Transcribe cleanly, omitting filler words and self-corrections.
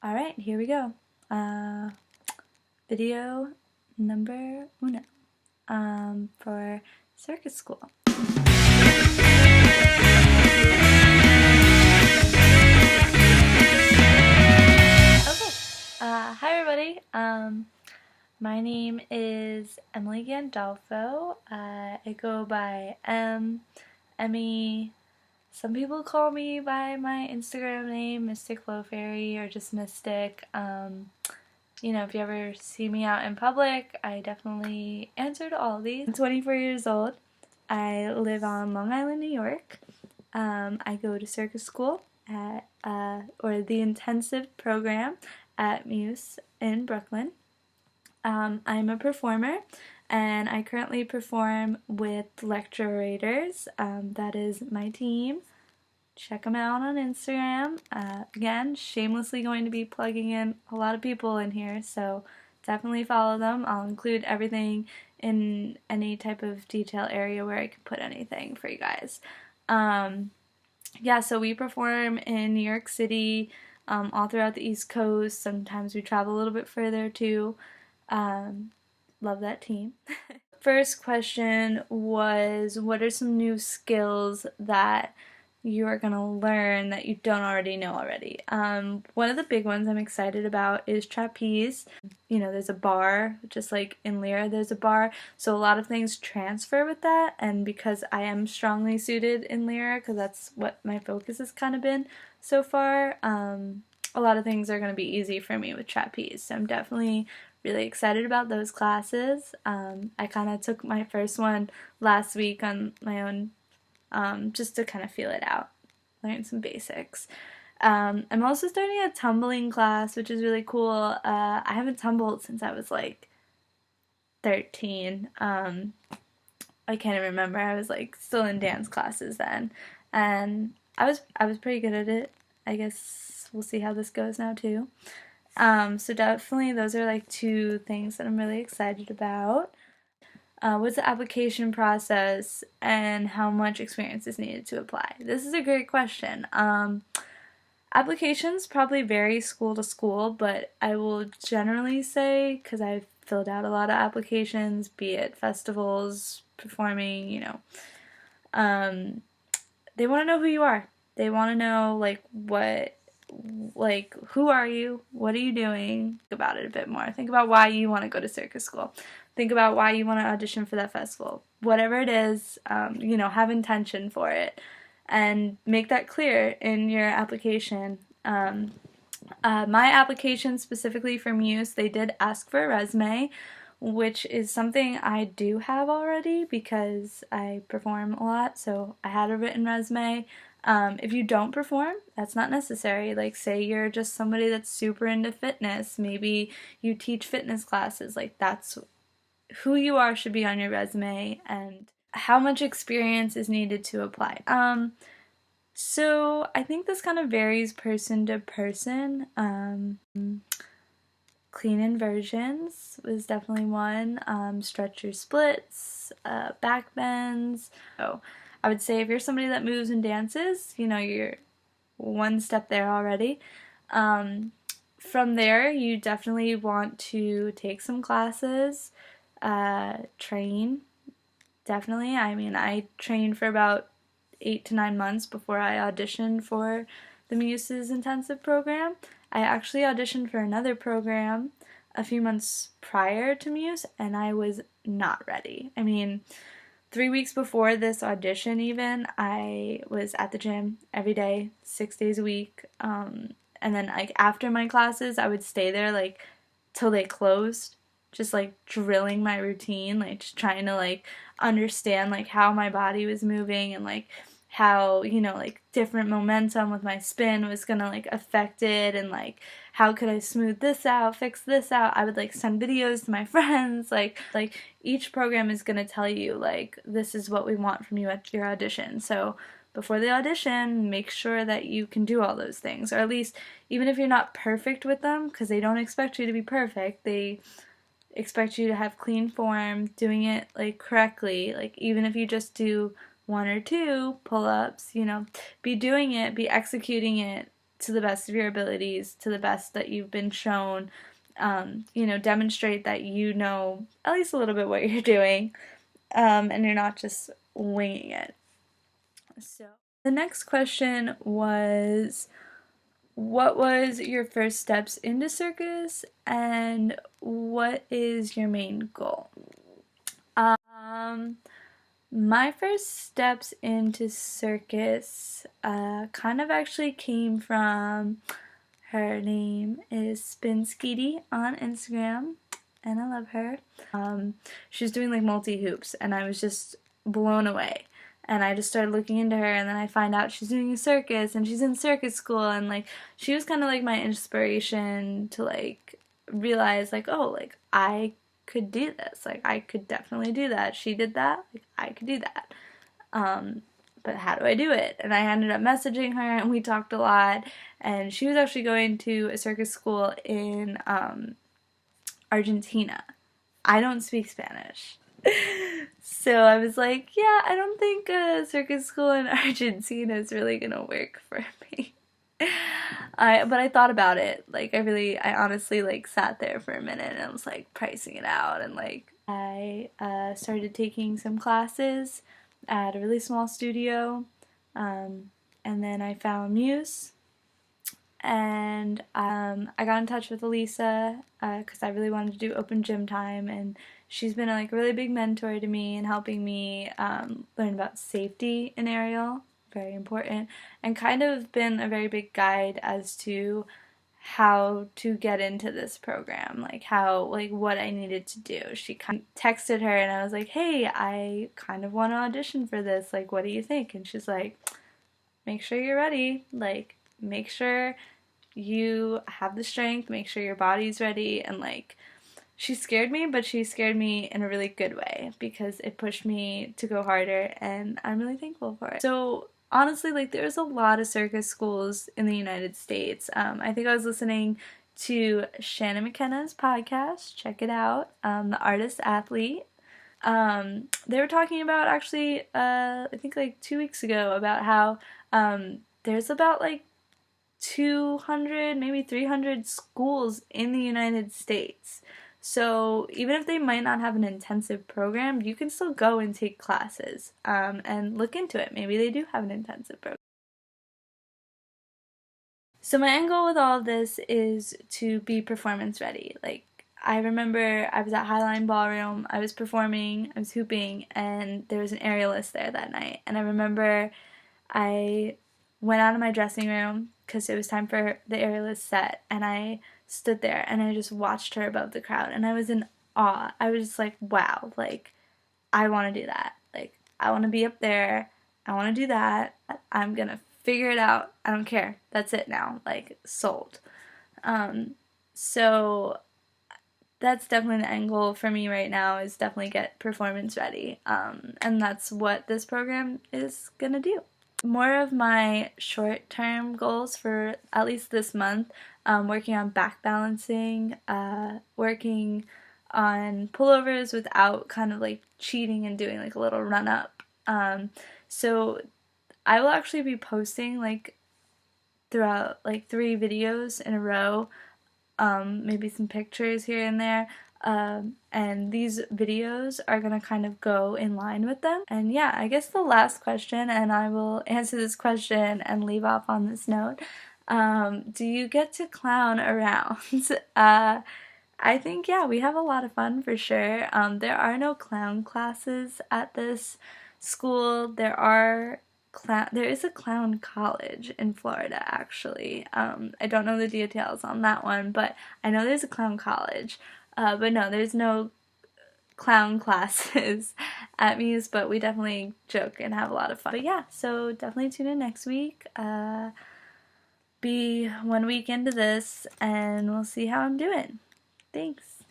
Alright, here we go. Video number uno for Circus School. Okay, hi everybody. My name is Emily Gandolfo. I go by Emmy. Some people call me by my Instagram name, Mystic Flow Fairy, or just Mystic. You know, if you ever see me out in public, I definitely answer to all of these. I'm 24 years old. I live on Long Island, New York. I go to Circus School at, or the Intensive Program at Muse in Brooklyn. I'm a performer, and I currently perform with Lectro. That is my team. Check them out on Instagram. Again, shamelessly going to be plugging in a lot of people in here, so definitely follow them. I'll include everything in any type of detail area where I can put anything for you guys. Yeah, so we perform in New York City, all throughout the East Coast. Sometimes we travel a little bit further too. Love that team. First question was, what are some new skills that you are going to learn that you don't already know already? One of the big ones I'm excited about is trapeze. You know, there's a bar, just like in Lyra there's a bar, so a lot of things transfer with that, and because I am strongly suited in Lyra, because that's what my focus has kind of been so far, a lot of things are going to be easy for me with trapeze, so I'm definitely really excited about those classes. I kind of took my first one last week on my own, just to kind of feel it out, learn some basics. I'm also starting a tumbling class, which is really cool. I haven't tumbled since I was like 13. I can't even remember. I was like still in dance classes then, and I was pretty good at it. I guess we'll see how this goes now too. So definitely those are like two things that I'm really excited about. What's the application process and how much experience is needed to apply? This is a great question. Applications probably vary school to school, but I will generally say, because I've filled out a lot of applications, be it festivals, performing, you know, they want to know who you are. They want to know, who are you? What are you doing? Think about it a bit more. Think about why you want to go to circus school. Think about why you want to audition for that festival. Whatever it is, you know, have intention for it and make that clear in your application. My application specifically for Muse, they did ask for a resume, which is something I do have already because I perform a lot, so I had a written resume. If you don't perform, that's not necessary. Like, say you're just somebody that's super into fitness, maybe you teach fitness classes, like that's who you are should be on your resume, and how much experience is needed to apply. So I think this kind of varies person to person. Clean inversions was definitely one. Stretch your splits, back bends. So I would say if you're somebody that moves and dances, you know, you're one step there already. From there, you definitely want to take some classes, train, definitely. I mean, I trained for about 8 to 9 months before I auditioned for the Muse Intensive Program. I actually auditioned for another program a few months prior to Muse, and I was not ready. I mean, 3 weeks before this audition even, I was at the gym every day, 6 days a week, and then like after my classes, I would stay there like till they closed, just like drilling my routine, like just trying to like understand like how my body was moving and like how, you know, like different momentum with my spin was gonna like affect it, and like how could I smooth this out, fix this out. I would like send videos to my friends, like each program is gonna tell you like this is what we want from you at your audition. So before the audition, make sure that you can do all those things, or at least even if you're not perfect with them, because they don't expect you to be perfect, they expect you to have clean form, doing it like correctly. Like even if you just do 1 or 2 pull-ups, you know, be doing it, be executing it to the best of your abilities, to the best that you've been shown. Demonstrate that you know at least a little bit what you're doing, and you're not just winging it. So the next question was, what was your first steps into Circus, and what is your main goal? My first steps into Circus kind of actually came from, her name is Spinskeety on Instagram, and I love her. She's doing like multi-hoops, and I was just blown away. And I just started looking into her, and then I find out she's doing a circus, and she's in circus school, and like she was kind of like my inspiration to like realize like, oh, like I could do this, like I could definitely do that. She did that, like I could do that. But how do I do it? And I ended up messaging her, and we talked a lot, and she was actually going to a circus school in Argentina. I don't speak Spanish. So I was like, yeah, I don't think a circus school in Argentina is really gonna work for me. But I thought about it. Like, I honestly, like, sat there for a minute and I was, like, pricing it out. And, like, I started taking some classes at a really small studio. And then I found Muse. And I got in touch with Elisa because I really wanted to do open gym time, and she's been like a really big mentor to me and helping me learn about safety in aerial, very important, and kind of been a very big guide as to how to get into this program, like what I needed to do. She kind of texted her, and I was like, hey, I kind of want to audition for this, like what do you think? And she's like, make sure you're ready, like make sure you have the strength, make sure your body's ready. And like, she scared me, but she scared me in a really good way because it pushed me to go harder, and I'm really thankful for it. So honestly, like, there's a lot of circus schools in the United States. I think I was listening to Shannon McKenna's podcast, check it out, The Artist Athlete. They were talking about actually, I think like 2 weeks ago, about how there's about like 200, maybe 300 schools in the United States. So even if they might not have an intensive program, you can still go and take classes and look into it. Maybe they do have an intensive program. So my end goal with all of this is to be performance ready. Like, I remember I was at Highline Ballroom, I was performing, I was hooping, and there was an aerialist there that night. And I remember I went out of my dressing room because it was time for the aerialist set, and I stood there and I just watched her above the crowd, and I was in awe. I was just like, wow, like, I want to do that. Like, I want to be up there, I want to do that, I'm gonna figure it out, I don't care, that's it now, like, sold. So that's definitely the end goal for me right now, is definitely get performance ready, and that's what this program is gonna do. More of my short-term goals for at least this month, working on back balancing, working on pullovers without kind of like cheating and doing like a little run-up. So I will actually be posting like throughout like 3 videos in a row, maybe some pictures here and there. And these videos are gonna kind of go in line with them. And yeah, I guess the last question, and I will answer this question and leave off on this note, do you get to clown around? I think, yeah, we have a lot of fun for sure. There are no clown classes at this school. There is a clown college in Florida, actually. I don't know the details on that one, but I know there's a clown college. But no, there's no clown classes at Muse, but we definitely joke and have a lot of fun. But yeah, so definitely tune in next week. Be 1 week into this, and we'll see how I'm doing. Thanks.